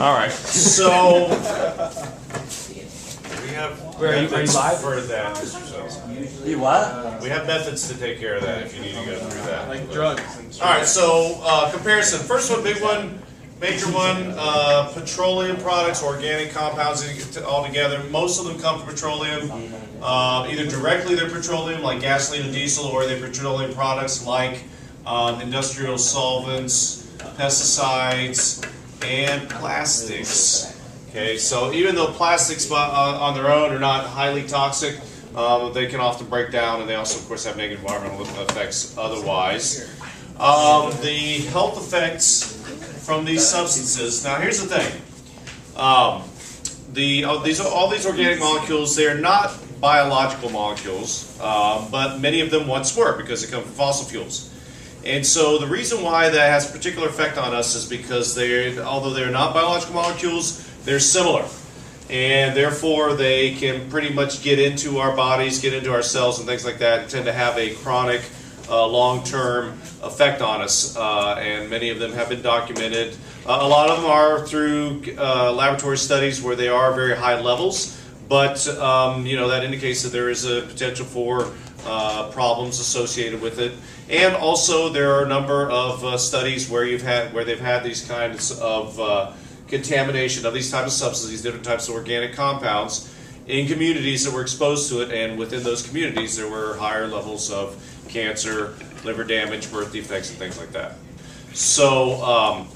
All right, so we have Are you methods live? for that, Mr. Sells. You what? We have methods to take care of that if you need to go through that. Like drugs. All right, so comparison. First one, big one, major one, petroleum products, organic compounds all together. Most of them come from petroleum. Either directly they're petroleum, like gasoline and diesel, or they're petroleum products like industrial solvents, pesticides, and plastics. Okay, so even though plastics on their own are not highly toxic, they can often break down, and they also, of course, have negative environmental effects otherwise. The health effects from these substances. Now, here's the thing. All these organic molecules, they're not biological molecules, but many of them once were because they come from fossil fuels. And so the reason why that has a particular effect on us is because although they're not biological molecules, they're similar. And therefore they can pretty much get into our bodies, get into our cells and things like that, and tend to have a chronic, long-term effect on us. And many of them have been documented. A lot of them are through laboratory studies where they are very high levels, but that indicates that there is a potential for problems associated with it. And also there are a number of studies where they've had these kinds of contamination of these types of substances, these different types of organic compounds in communities that were exposed to it, and within those communities there were higher levels of cancer, liver damage, birth defects, and things like that. So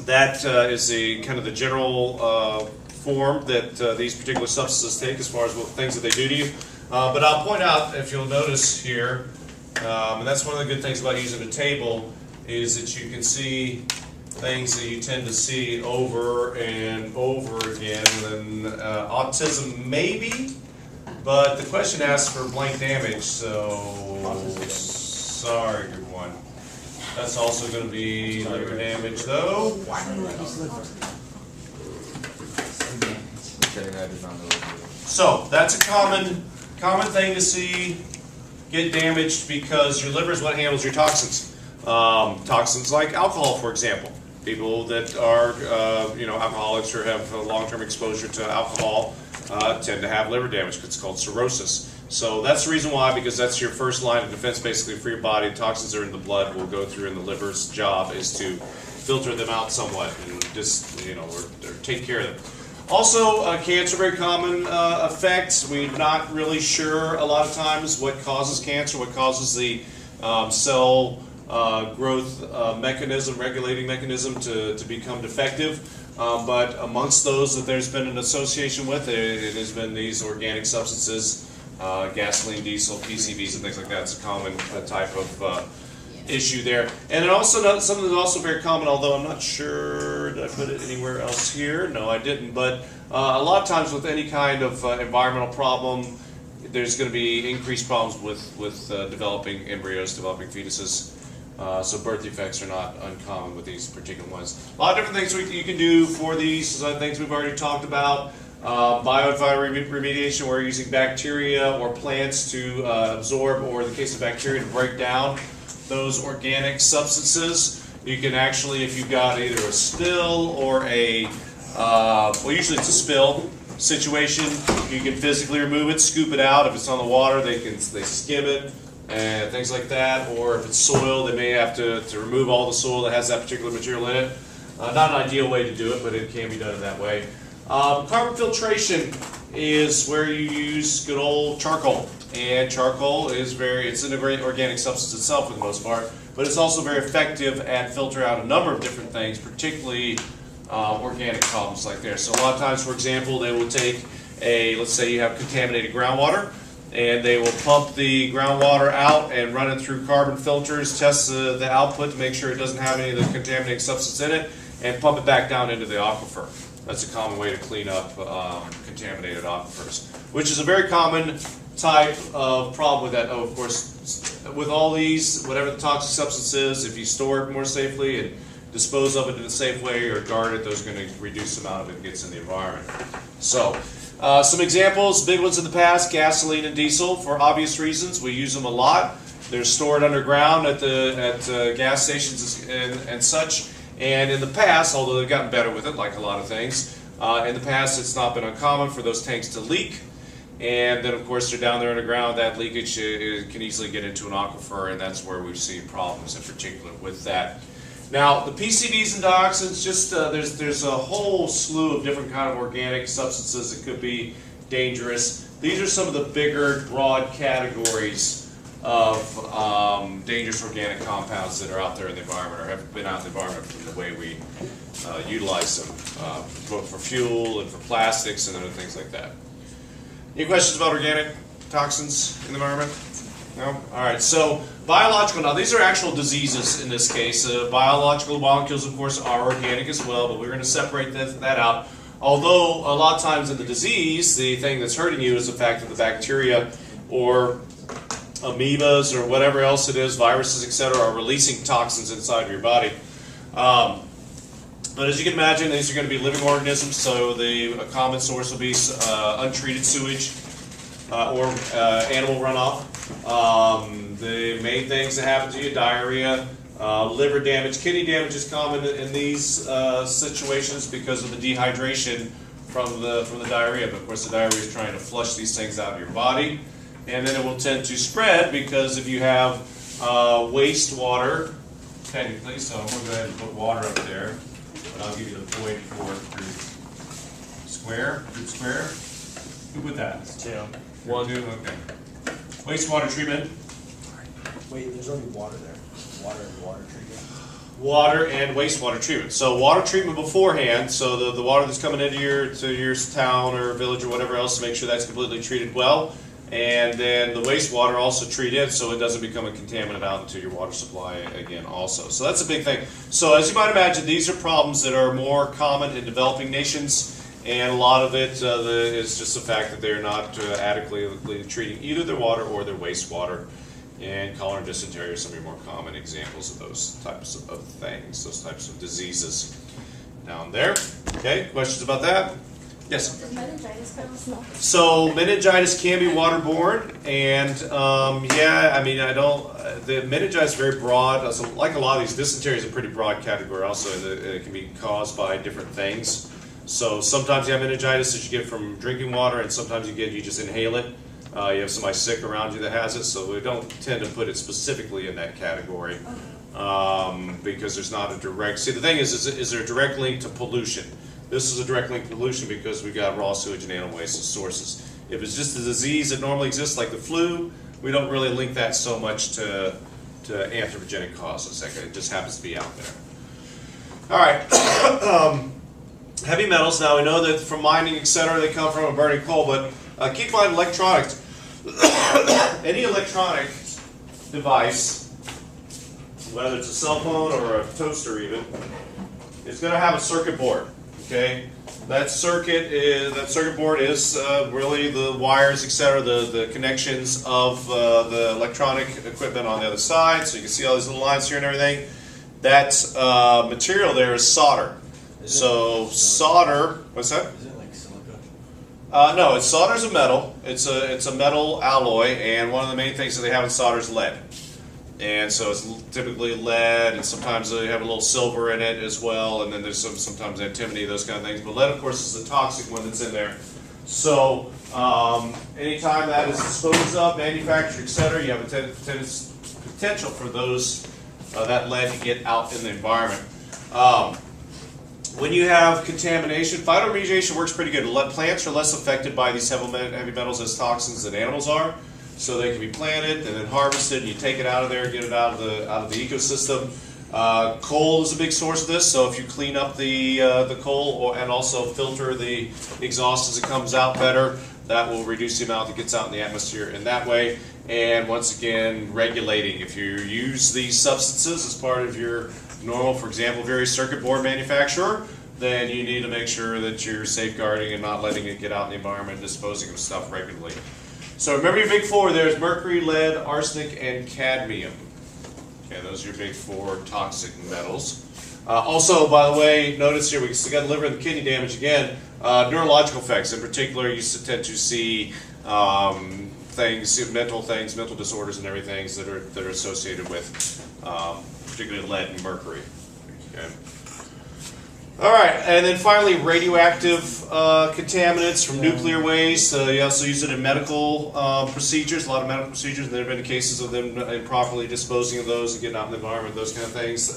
that is the kind of the general form that these particular substances take as far as what things that they do to you. But I'll point out, if you'll notice here, and that's one of the good things about using a table, is that you can see things that you tend to see over and over again. And autism maybe, but the question asks for blank damage, so sorry everyone. That's also going to be liver damage though. So that's a common thing to see get damaged because your liver is what handles your toxins. Toxins like alcohol, for example. People that are alcoholics or have long-term exposure to alcohol tend to have liver damage because it's called cirrhosis. So that's the reason why, because that's your first line of defense basically for your body. Toxins that are in the blood will go through, and the liver's job is to filter them out somewhat and just or take care of them. Also, cancer, very common effect. We're not really sure a lot of times what causes cancer, what causes the cell growth mechanism, regulating mechanism to become defective. But amongst those that there's been an association with, it has been these organic substances, gasoline, diesel, PCBs, and things like that. It's a common type of issue there. And it also something that's also very common, although I'm not sure, did I put it anywhere else here? No, I didn't. But a lot of times with any kind of environmental problem, there's going to be increased problems with developing embryos, developing fetuses. So birth defects are not uncommon with these particular ones. A lot of different things you can do for these, things we've already talked about. Bioenvironment remediation, we're using bacteria or plants to absorb, or in the case of bacteria, to break down those organic substances. You can actually, if you've got either a spill or usually it's a spill situation, you can physically remove it, scoop it out. If it's on the water, they skim it and things like that. Or if it's soil, they may have to remove all the soil that has that particular material in it. Not an ideal way to do it, but it can be done in that way. Carbon filtration is where you use good old charcoal. And charcoal it's an organic substance itself for the most part, but it's also very effective at filtering out a number of different things, particularly organic problems like there. So a lot of times, for example, they will take let's say you have contaminated groundwater, and they will pump the groundwater out and run it through carbon filters, test the output to make sure it doesn't have any of the contaminating substance in it, and pump it back down into the aquifer. That's a common way to clean up contaminated aquifers, which is a very common type of problem with that. Oh, of course, with all these, whatever the toxic substance is, if you store it more safely and dispose of it in a safe way or guard it, those are going to reduce the amount of it that gets in the environment. So, some examples, big ones in the past, gasoline and diesel, for obvious reasons. We use them a lot. They're stored underground at gas stations and such. And in the past, although they've gotten better with it, like a lot of things, in the past it's not been uncommon for those tanks to leak. And then, of course, they're down there underground. That leakage can easily get into an aquifer, and that's where we've seen problems in particular with that. Now, the PCBs and dioxins, just there's a whole slew of different kind of organic substances that could be dangerous. These are some of the bigger, broad categories of dangerous organic compounds that are out there in the environment or have been out in the environment from the way we utilize them, both for fuel and for plastics and other things like that. Any questions about organic toxins in the environment? No? All right, so biological, now these are actual diseases in this case. Biological molecules, of course, are organic as well, but we're going to separate that out. Although a lot of times in the disease, the thing that's hurting you is the fact that the bacteria or amoebas or whatever else it is, viruses, etc., are releasing toxins inside of your body. But as you can imagine, these are going to be living organisms, so a common source will be untreated sewage or animal runoff. The main things that happen to you, diarrhea, liver damage, kidney damage is common in these situations because of the dehydration from the diarrhea. But of course, the diarrhea is trying to flush these things out of your body, and then it will tend to spread because if you have wastewater, technically. So I'm going to go ahead and put water up there. But I'll give you the point for group square. Who put that? It's 2. 1, 2, okay. Wastewater treatment. Wait, there's only water there. Water and water treatment. Water and wastewater treatment. So water treatment beforehand, so the water that's coming into your town or village or whatever else, to make sure that's completely treated well. And then the wastewater also treated so it doesn't become a contaminant out into your water supply again also. So that's a big thing. So as you might imagine, these are problems that are more common in developing nations, and a lot of it is just the fact that they're not adequately treating either their water or their wastewater. And cholera and dysentery are some of your more common examples of those types of things, those types of diseases down there. Okay, questions about that? Yes? Does meningitis cause no? So meningitis can be waterborne, and yeah, I mean, the meningitis is very broad. So like a lot of these, dysentery is a pretty broad category also, and it can be caused by different things. So sometimes you have meningitis that you get from drinking water, and sometimes you just inhale it. You have somebody sick around you that has it, so we don't tend to put it specifically in that category because there's not a direct. See, the thing is there a direct link to pollution? This is a direct link to pollution because we've got raw sewage and animal waste as sources. If it's just a disease that normally exists, like the flu, we don't really link that so much to anthropogenic causes. It just happens to be out there. All right. Heavy metals. Now we know that from mining, etc., they come from a burning coal, but keep in mind electronics. Any electronic device, whether it's a cell phone or a toaster even, is going to have a circuit board. Okay, that circuit board is really the wires, etc., the connections of the electronic equipment on the other side. So you can see all these little lines here and everything. That material there is solder. So solder, what's that? Is it like silica? No, solder is a metal. It's a metal alloy, and one of the main things that they have in solder is lead. And so it's typically lead, and sometimes they have a little silver in it as well, and then there's sometimes antimony, those kind of things. But lead, of course, is the toxic one that's in there. So anytime that is disposed of, manufactured, etc., you have a potential for that lead to get out in the environment. When you have contamination, phytoremediation works pretty good. Plants are less affected by these heavy metals as toxins than animals are. So they can be planted and then harvested, and you take it out of there, get it out of the ecosystem. Coal is a big source of this, so if you clean up the coal and also filter the exhaust as it comes out better, that will reduce the amount that gets out in the atmosphere in that way. And once again, regulating. If you use these substances as part of your normal, for example, very circuit board manufacturer, then you need to make sure that you're safeguarding and not letting it get out in the environment, disposing of stuff regularly. So remember your big four. There's mercury, lead, arsenic, and cadmium. Okay, those are your big four toxic metals. Also, by the way, notice here we still got liver and kidney damage again. Neurological effects, in particular, you tend to see mental disorders, and everything that are associated with particularly lead and mercury. Okay. All right, and then finally, radioactive contaminants from nuclear waste. You also use it in medical procedures, a lot of medical procedures. There have been cases of them improperly disposing of those and getting out in the environment, those kind of things.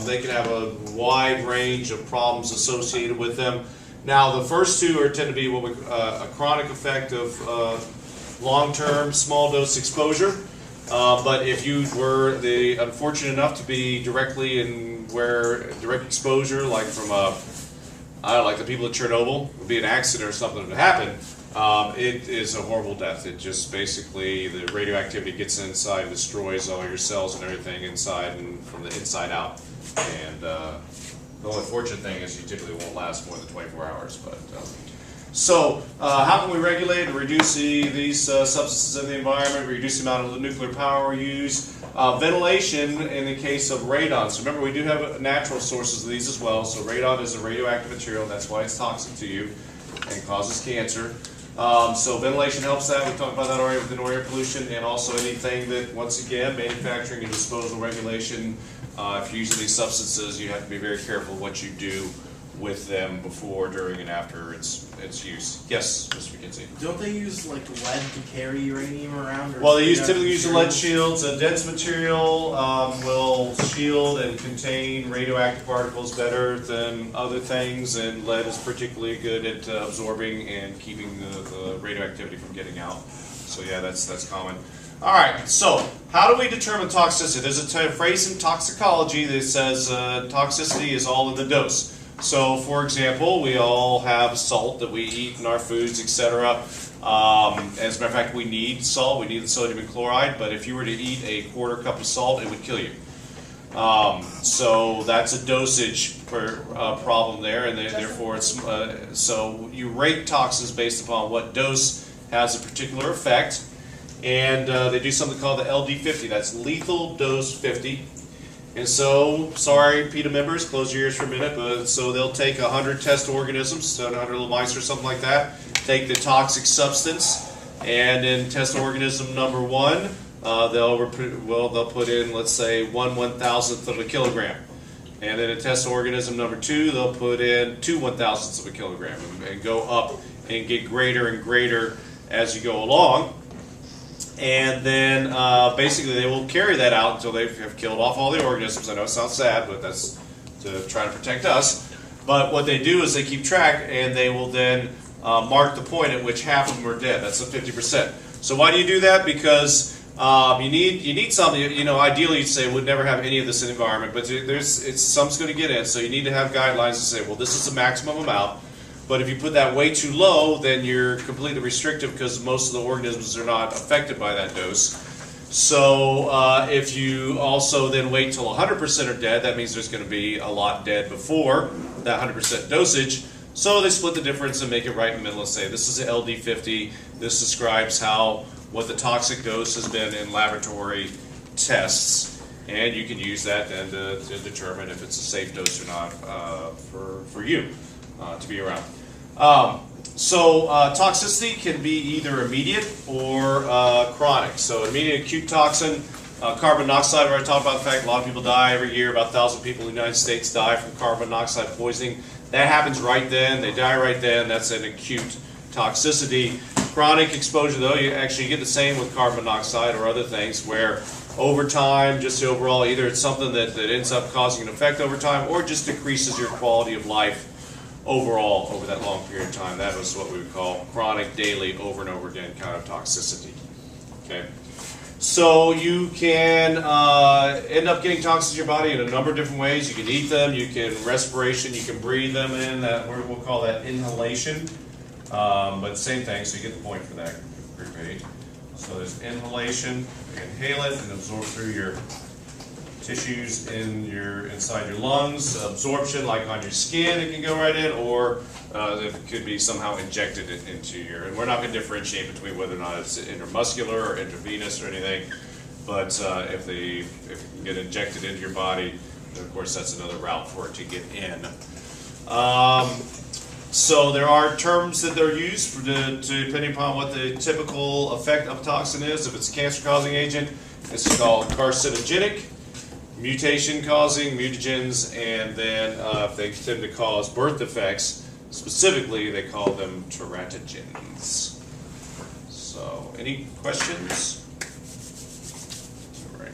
They can have a wide range of problems associated with them. Now, the first two tend to be what a chronic effect of long-term small dose exposure. But if you were unfortunate enough to be directly in direct exposure, like from like the people at Chernobyl, would be an accident or something that happened, it is a horrible death. It just basically, the radioactivity gets inside and destroys all your cells and everything inside and from the inside out. And the only fortunate thing is you typically won't last more than 24 hours. But so, how can we regulate and reduce these substances in the environment, reduce the amount of nuclear power we use? Ventilation in the case of radon. So remember, we do have natural sources of these as well. So radon is a radioactive material, that's why it's toxic to you and causes cancer. So ventilation helps that. We talked about that already with air pollution, and also anything that, once again, manufacturing and disposal regulation. If you're using these substances, you have to be very careful what you do with them before, during, and after its use. Yes, Mr. McKenzie. Don't they use like lead to carry uranium around? Or well, they typically use the lead shields. A dense material will shield and contain radioactive particles better than other things, and lead is particularly good at absorbing and keeping the radioactivity from getting out. So yeah, that's common. All right, so how do we determine toxicity? There's a phrase in toxicology that says toxicity is all in the dose. So, for example, we all have salt that we eat in our foods, etc. As a matter of fact, we need salt. We need the sodium chloride. But if you were to eat a quarter cup of salt, it would kill you. So that's a dosage problem there, and therefore it's so you rate toxins based upon what dose has a particular effect. And they do something called the LD50. That's lethal dose 50. And so, sorry, PETA members, close your ears for a minute, but so they'll take 100 test organisms, so 100 little mice or something like that, take the toxic substance, and in test organism number 1, they'll put in, let's say, 1/1000th of a kilogram. And then in test organism number 2, they'll put in 2 1,000ths of a kilogram, and go up and get greater and greater as you go along. And then basically they will carry that out until they have killed off all the organisms. I know it sounds sad, but that's to try to protect us. But what they do is they keep track, and they will then mark the point at which half of them are dead. That's the 50%. So why do you do that? Because you need something. You know, ideally you'd say we'd never have any of this in the environment, but some's going to get in. So you need to have guidelines to say, well, this is the maximum amount. But if you put that way too low, then you're completely restrictive because most of the organisms are not affected by that dose. So if you also then wait till 100% are dead, that means there's going to be a lot dead before that 100% dosage. So they split the difference and make it right in the middle and say this is the LD50. This describes what the toxic dose has been in laboratory tests. And you can use that then to determine if it's a safe dose or not for you to be around. So toxicity can be either immediate or chronic. So immediate acute toxin, carbon monoxide, we already talked about the fact a lot of people die every year. About 1,000 people in the United States die from carbon monoxide poisoning. That happens right then. They die right then. That's an acute toxicity. Chronic exposure, though, you actually get the same with carbon monoxide or other things where over time, just the overall, either it's something that ends up causing an effect over time or just decreases your quality of life overall over that long period of time. That was what we would call chronic, daily, over and over again kind of toxicity. Okay, so you can end up getting toxins in your body in a number of different ways. You can eat them, you can respiration, you can breathe them in. That we'll call that inhalation. But same thing, so you get the point for that group 8. So there's inhalation, you inhale it and absorb through your tissues inside your lungs. Absorption, like on your skin, it can go right in, or it could be somehow injected into and we're not going to differentiate between whether or not it's intramuscular or intravenous or anything, but if it can get injected into your body, then of course that's another route for it to get in. So there are terms that they're used depending upon what the typical effect of a toxin is. If it's a cancer-causing agent, it's called carcinogenic. mutation causing mutagens, and then if they tend to cause birth defects, specifically they call them teratogens. So, any questions? All right.